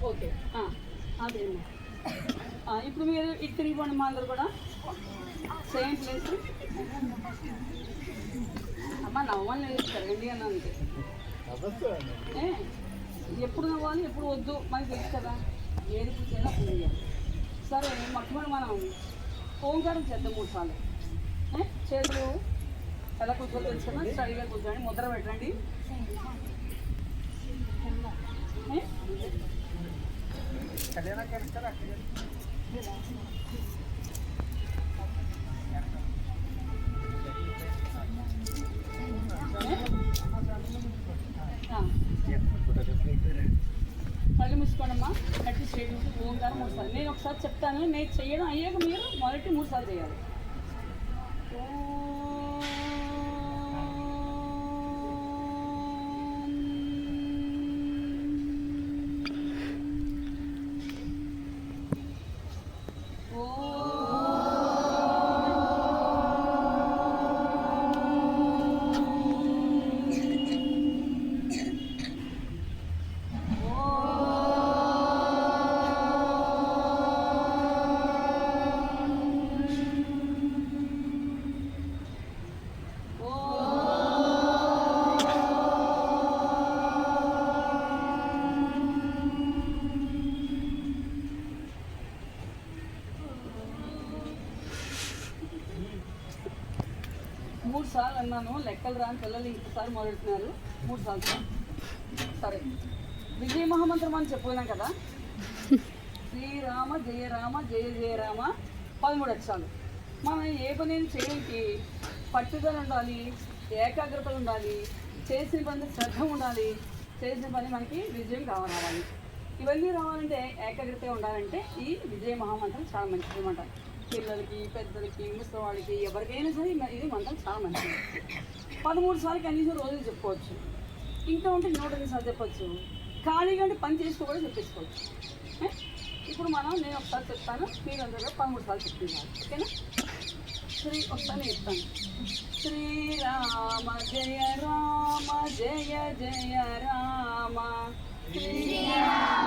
Okay అదే ఇప్పుడు మీరు ఇటు తిరిగిపోండి మా అందరు కూడా సేమ్ ప్లేస్. అమ్మ నవ్వాలి జరగండి అని అంతే. ఎప్పుడు నవ్వాలి ఎప్పుడు వద్దు మనకి తెలుసు కదా, ఏది చేయాలో అప్పుడు చేయాలి. సరే మొట్టమొదటి మనం ఓంకారం చేద్దాం 3 సార్లు. చేతులు ఎలా కూర్చోని తెలుసు కదా, స్టడీగా కూర్చోండి, ముద్ర పెట్టండి. కళ్ళు మూసుకోండమ్మా. గట్టి స్ట్రేట్ నుంచి ఓంకారం 3 సార్లు. నేను ఒకసారి చెప్తాను, నేను చేయడం అయ్యాక మీరు మొదటి 3 సార్లు చేయాలి. మూడు సార్లు అన్నాను, లెక్కలు రాని పిల్లలు ఇంకోసారి మొదలెడుతున్నారు. 3 సార్లు. సరే, విజయ మహామంత్రం అని చెప్పినాం కదా, శ్రీరామ జయ రామ జయ జయ రామ 13 అక్షరాలు. మనం ఏ పని చేయడానికి పట్టుదల ఉండాలి, ఏకాగ్రత ఉండాలి, చేసిన పని శ్రద్ధ ఉండాలి, చేసిన పని మనకి విజయం రావాలి. ఇవన్నీ రావాలంటే ఏకాగ్రత ఉండాలంటే ఈ విజయ మహామంత్రం చాలా మంచిది అనమాట. పిల్లలకి, పెద్దలకి, ముసలివాళ్ళకి, ఎవరికైనా సరే ఇది మంత్రం చాలా మంచిది. 13 సార్లు కనీసం రోజులు చెప్పుకోవచ్చు. ఇంకా ఉంటే 108 సార్లు చెప్పచ్చు. ఖాళీగా అంటే పని చేసుకో కూడా చెప్పేసుకోవచ్చు. ఇప్పుడు నేను ఒకసారి చెప్తాను, మీరందరూ 13 సార్లు చెప్తున్నారు. ఓకేనా? ఒకసారి చెప్తాను. శ్రీరామ జయ రామ జయ జయ రామ, శ్రీరామ